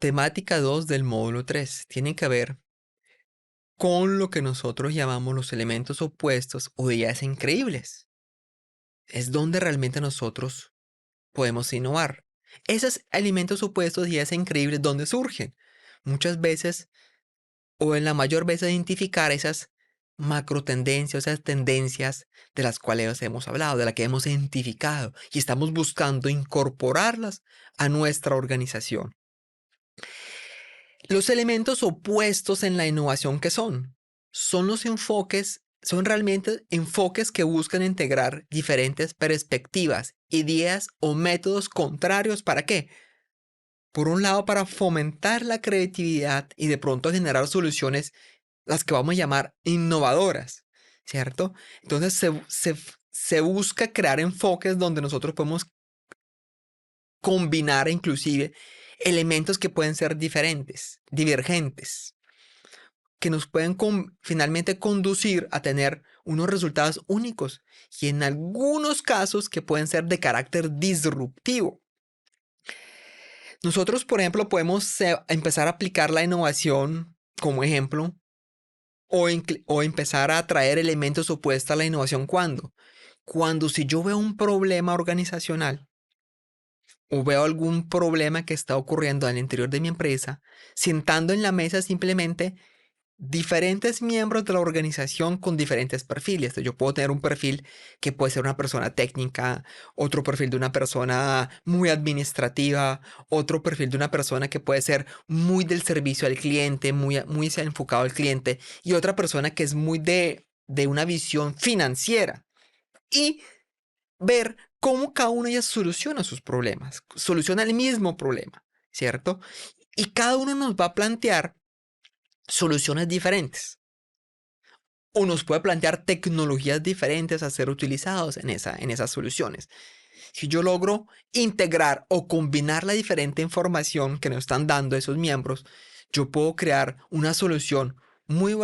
Temática 2 del módulo 3 tiene que ver con lo que nosotros llamamos los elementos opuestos o ideas increíbles. Es donde realmente nosotros podemos innovar. Esos elementos opuestos y ideas increíbles, ¿dónde surgen? Muchas veces, o en la mayor vez, identificar esas macro tendencias, esas tendencias de las cuales hemos hablado, de las que hemos identificado y estamos buscando incorporarlas a nuestra organización. Los elementos opuestos en la innovación, ¿qué son? Son los enfoques, son realmente enfoques que buscan integrar diferentes perspectivas, ideas o métodos contrarios. ¿Para qué? Por un lado, para fomentar la creatividad y de pronto generar soluciones, las que vamos a llamar innovadoras, ¿cierto? Entonces se busca crear enfoques donde nosotros podemos combinar inclusive elementos que pueden ser diferentes, divergentes, que nos pueden finalmente conducir a tener unos resultados únicos y en algunos casos que pueden ser de carácter disruptivo. Nosotros, por ejemplo, podemos empezar a aplicar la innovación como ejemplo o empezar a traer elementos opuestos a la innovación. ¿Cuándo? Cuando si yo veo un problema organizacional o veo algún problema que está ocurriendo al interior de mi empresa, sentando en la mesa simplemente diferentes miembros de la organización con diferentes perfiles. Entonces, yo puedo tener un perfil que puede ser una persona técnica, otro perfil de una persona muy administrativa, otro perfil de una persona que puede ser muy del servicio al cliente, muy enfocado al cliente, y otra persona que es muy de una visión financiera. Y ver cómo cada uno de ellas soluciona sus problemas, soluciona el mismo problema, ¿cierto? Y cada uno nos va a plantear soluciones diferentes o nos puede plantear tecnologías diferentes a ser utilizados en esas soluciones. Si yo logro integrar o combinar la diferente información que nos están dando esos miembros, yo puedo crear una solución muy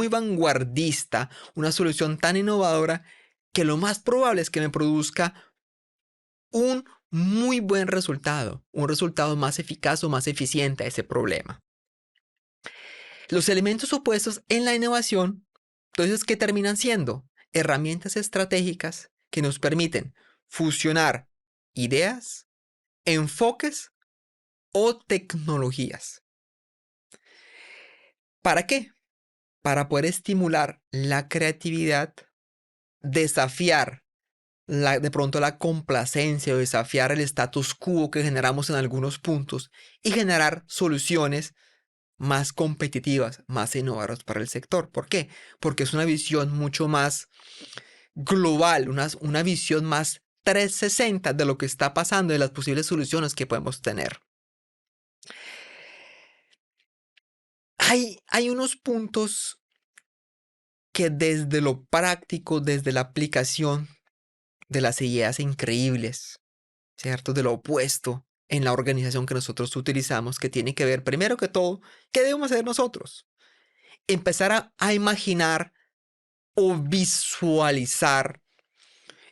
vanguardista, una solución tan innovadora que lo más probable es que me produzca un muy buen resultado, un resultado más eficaz o más eficiente a ese problema. Los elementos opuestos en la innovación, entonces, ¿qué terminan siendo? Herramientas estratégicas que nos permiten fusionar ideas, enfoques o tecnologías. ¿Para qué? Para poder estimular la creatividad, desafiar de pronto la complacencia o desafiar el status quo que generamos en algunos puntos y generar soluciones más competitivas, más innovadoras para el sector. ¿Por qué? Porque es una visión mucho más global, una visión más 360 de lo que está pasando y de las posibles soluciones que podemos tener. Hay unos puntos que desde lo práctico, desde la aplicación de las ideas increíbles, ¿cierto? De lo opuesto en la organización que nosotros utilizamos, que tiene que ver, primero que todo, ¿qué debemos hacer nosotros? Empezar a imaginar o visualizar.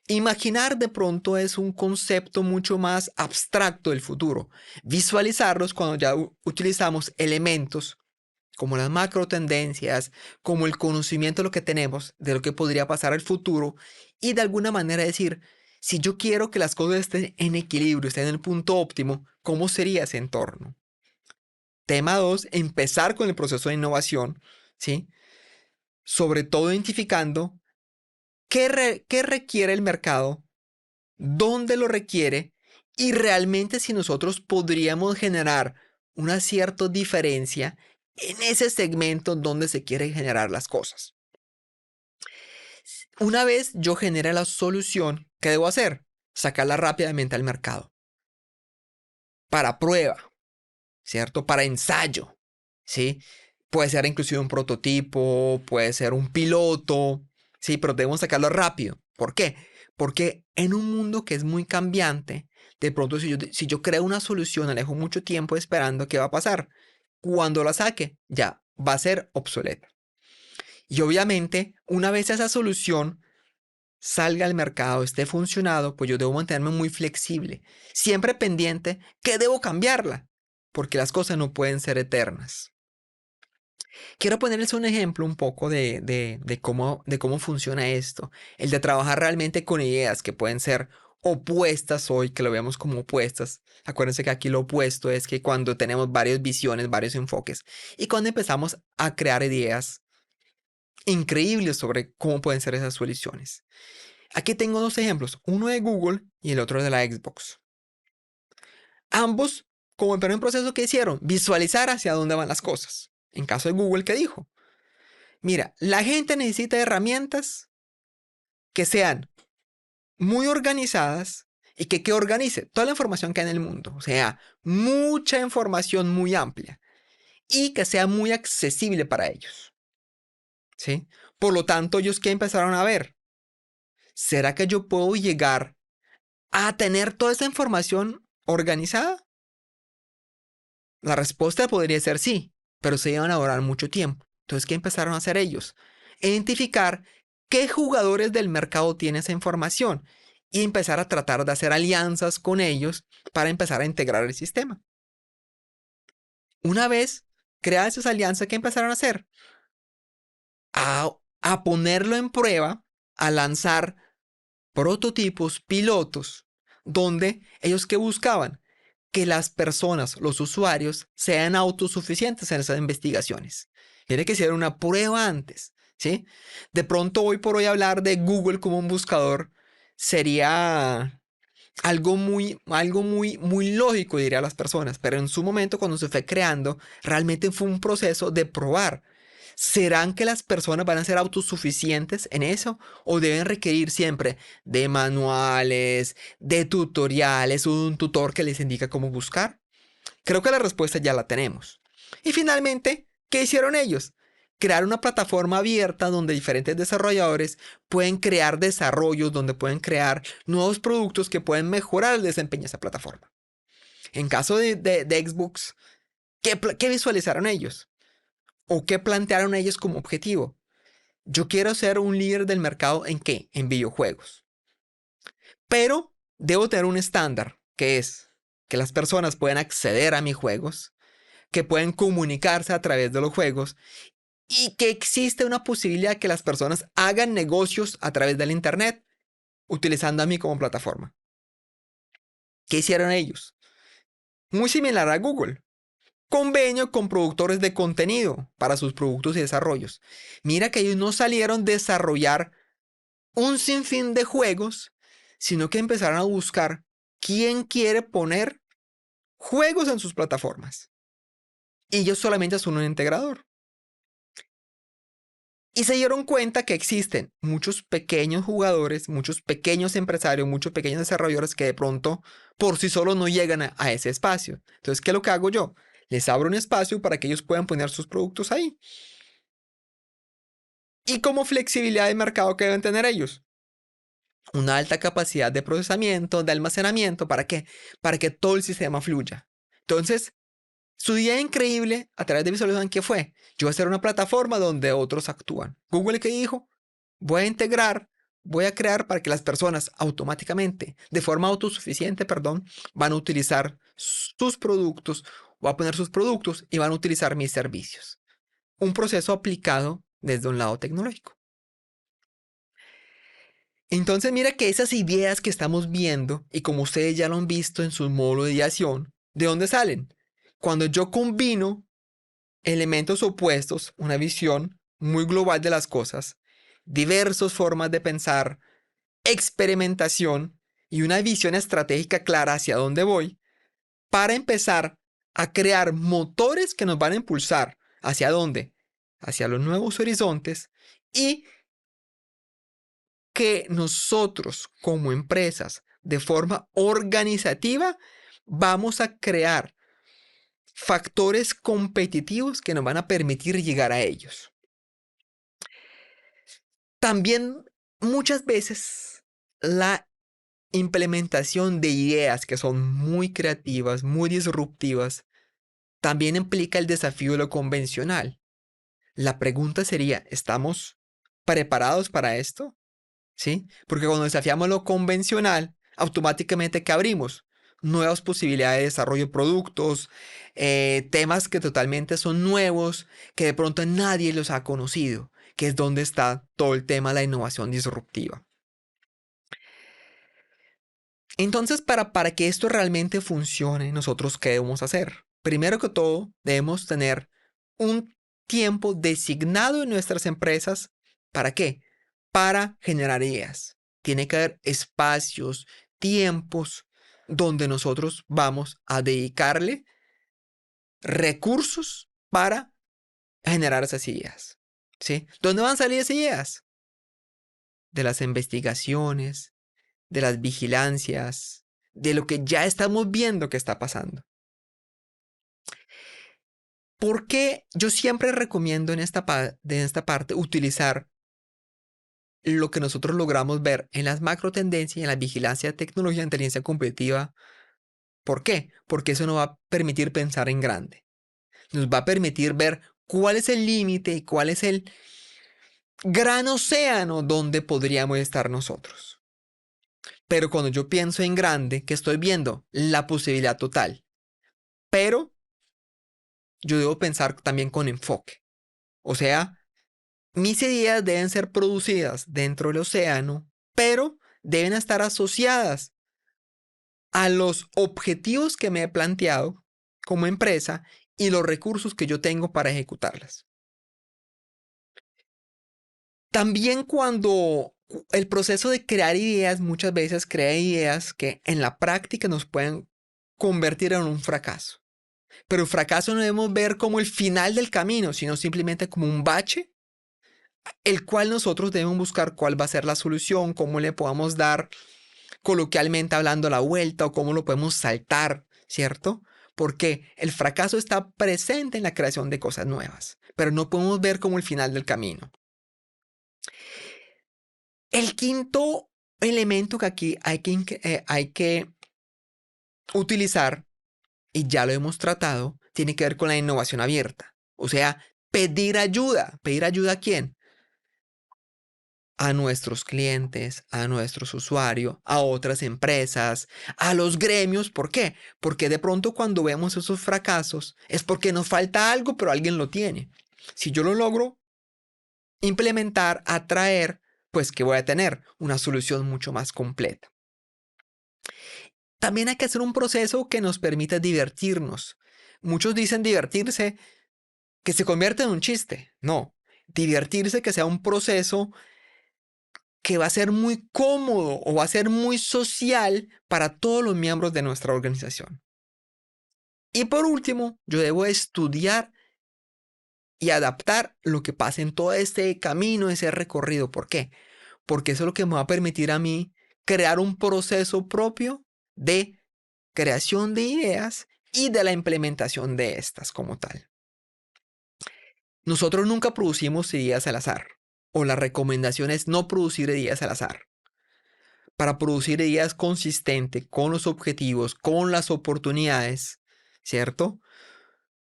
Imaginar de pronto es un concepto mucho más abstracto del futuro. Visualizarlos cuando ya utilizamos elementos como las macro tendencias, como el conocimiento de lo que tenemos, de lo que podría pasar al futuro, y de alguna manera decir, si yo quiero que las cosas estén en equilibrio, estén en el punto óptimo, ¿cómo sería ese entorno? Tema 2, empezar con el proceso de innovación, ¿sí? Sobre todo identificando qué requiere el mercado, dónde lo requiere y realmente si nosotros podríamos generar una cierta diferencia en ese segmento donde se quieren generar las cosas. Una vez yo genere la solución, ¿qué debo hacer? Sacarla rápidamente al mercado. Para prueba, ¿cierto? Para ensayo, ¿sí? Puede ser inclusive un prototipo, puede ser un piloto, ¿sí? Pero debemos sacarlo rápido. ¿Por qué? Porque en un mundo que es muy cambiante, de pronto si yo creo una solución, alejo mucho tiempo esperando, ¿qué va a pasar? Cuando la saque, ya va a ser obsoleta. Y obviamente, una vez esa solución salga al mercado, esté funcionando, pues yo debo mantenerme muy flexible, siempre pendiente que debo cambiarla. porque las cosas no pueden ser eternas. Quiero ponerles un ejemplo un poco de cómo funciona esto. El de trabajar realmente con ideas que pueden ser opuestas hoy, que lo vemos como opuestas. Acuérdense que aquí lo opuesto es que cuando tenemos varias visiones, varios enfoques, y cuando empezamos a crear ideas increíbles sobre cómo pueden ser esas soluciones. Aquí tengo dos ejemplos, uno de Google y el otro de la Xbox. Ambos, como el primer proceso que hicieron, visualizar hacia dónde van las cosas. En caso de Google, ¿qué dijo? Mira, la gente necesita herramientas que sean muy organizadas y que organice toda la información que hay en el mundo. O sea, mucha información muy amplia y que sea muy accesible para ellos. ¿Sí? Por lo tanto, ellos que empezaron a ver, ¿será que yo puedo llegar a tener toda esa información organizada? La respuesta podría ser sí, pero se iban a durar mucho tiempo. Entonces, ¿qué empezaron a hacer ellos? Identificar qué jugadores del mercado tienen esa información y empezar a tratar de hacer alianzas con ellos para empezar a integrar el sistema. Una vez creadas esas alianzas, ¿qué empezaron a hacer? A ponerlo en prueba, a lanzar prototipos, pilotos, donde ellos que buscaban que las personas, los usuarios, sean autosuficientes en esas investigaciones. Tiene que ser una prueba antes, ¿sí? De pronto, hoy por hoy, hablar de Google como un buscador sería muy lógico, diría las personas, pero en su momento, cuando se fue creando, realmente fue un proceso de probar. ¿Serán que las personas van a ser autosuficientes en eso? ¿O deben requerir siempre de manuales, de tutoriales, un tutor que les indica cómo buscar? Creo que la respuesta ya la tenemos. Y finalmente, ¿qué hicieron ellos? Crear una plataforma abierta donde diferentes desarrolladores pueden crear desarrollos, donde pueden crear nuevos productos que pueden mejorar el desempeño de esa plataforma. En caso de Xbox, ¿qué visualizaron ellos? ¿O qué plantearon ellos como objetivo? Yo quiero ser un líder del mercado ¿en qué? En videojuegos. Pero debo tener un estándar, que es que las personas puedan acceder a mis juegos, que pueden comunicarse a través de los juegos y que existe una posibilidad de que las personas hagan negocios a través del Internet utilizando a mí como plataforma. ¿Qué hicieron ellos? Muy similar a Google. Convenio con productores de contenido para sus productos y desarrollos. Mira que ellos no salieron a desarrollar un sinfín de juegos, sino que empezaron a buscar quién quiere poner juegos en sus plataformas. Y ellos solamente son un integrador. Y se dieron cuenta que existen muchos pequeños jugadores, muchos pequeños empresarios, muchos pequeños desarrolladores que de pronto por sí solos no llegan a ese espacio. Entonces, ¿qué es lo que hago yo? Les abro un espacio para que ellos puedan poner sus productos ahí. ¿Y como flexibilidad de mercado que deben tener ellos? Una alta capacidad de procesamiento, de almacenamiento, ¿para qué? Para que todo el sistema fluya. Entonces, su idea increíble a través de visualización, ¿qué fue? Yo voy a hacer una plataforma donde otros actúan. Google, ¿qué dijo? Voy a integrar, voy a crear para que las personas automáticamente, de forma autosuficiente, perdón, van a utilizar sus productos, o a poner sus productos y van a utilizar mis servicios. Un proceso aplicado desde un lado tecnológico. Entonces mira que esas ideas que estamos viendo, y como ustedes ya lo han visto en su módulo de ideación, ¿de dónde salen? Cuando yo combino elementos opuestos, una visión muy global de las cosas, diversas formas de pensar, experimentación y una visión estratégica clara hacia dónde voy, para empezar a crear motores que nos van a impulsar hacia dónde, hacia los nuevos horizontes y que nosotros como empresas de forma organizativa vamos a crear factores competitivos que nos van a permitir llegar a ellos. También muchas veces la implementación de ideas que son muy creativas, muy disruptivas, también implica el desafío de lo convencional. La pregunta sería, ¿estamos preparados para esto? ¿Sí? Porque cuando desafiamos lo convencional, automáticamente ¿qué abrimos? nuevas posibilidades de desarrollo de productos, temas que totalmente son nuevos, que de pronto nadie los ha conocido, que es donde está todo el tema de la innovación disruptiva. Entonces, para que esto realmente funcione, nosotros, ¿qué debemos hacer? Primero que todo, debemos tener un tiempo designado en nuestras empresas. ¿Para qué? Para generar ideas. Tiene que haber espacios, tiempos donde nosotros vamos a dedicarle recursos para generar esas ideas. ¿Sí? ¿Dónde van a salir esas ideas? De las investigaciones, de las vigilancias, de lo que ya estamos viendo que está pasando. ¿Por qué yo siempre recomiendo en esta parte utilizar lo que nosotros logramos ver en las macro tendencias y en la vigilancia de tecnología de inteligencia competitiva? ¿Por qué? Porque eso nos va a permitir pensar en grande. Nos va a permitir ver cuál es el límite y cuál es el gran océano donde podríamos estar nosotros. Pero cuando yo pienso en grande, ¿qué estoy viendo? La posibilidad total. Pero yo debo pensar también con enfoque. O sea, mis ideas deben ser producidas dentro del océano, pero deben estar asociadas a los objetivos que me he planteado como empresa y los recursos que yo tengo para ejecutarlas. También cuando el proceso de crear ideas muchas veces crea ideas que en la práctica nos pueden convertir en un fracaso. Pero el fracaso no debemos ver como el final del camino, sino simplemente como un bache, el cual nosotros debemos buscar cuál va a ser la solución, cómo le podamos dar, coloquialmente hablando, la vuelta o cómo lo podemos saltar, ¿cierto? Porque el fracaso está presente en la creación de cosas nuevas, pero no podemos ver como el final del camino. El quinto elemento que aquí hay que utilizar, y ya lo hemos tratado, tiene que ver con la innovación abierta. O sea, pedir ayuda. ¿Pedir ayuda a quién? A nuestros clientes, a nuestros usuarios, a otras empresas, a los gremios. ¿Por qué? Porque de pronto cuando vemos esos fracasos es porque nos falta algo, pero alguien lo tiene. Si yo lo logro implementar, atraer, pues ¿qué voy a tener? Una solución mucho más completa. También hay que hacer un proceso que nos permita divertirnos. Muchos dicen divertirse, que se convierta en un chiste. No, divertirse que sea un proceso que va a ser muy cómodo o va a ser muy social para todos los miembros de nuestra organización. Y por último, yo debo estudiar y adaptar lo que pasa en todo este camino, ese recorrido. ¿Por qué? Porque eso es lo que me va a permitir a mí crear un proceso propio de creación de ideas y de la implementación de estas como tal. Nosotros nunca producimos ideas al azar, o la recomendación es no producir ideas al azar. Para producir ideas consistentes con los objetivos, con las oportunidades, ¿cierto?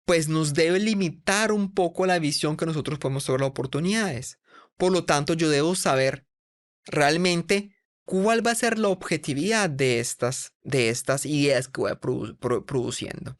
Pues nos debe limitar un poco la visión que nosotros podemos sobre las oportunidades. Por lo tanto, yo debo saber realmente cuál va a ser la objetividad de estas ideas que voy produciendo.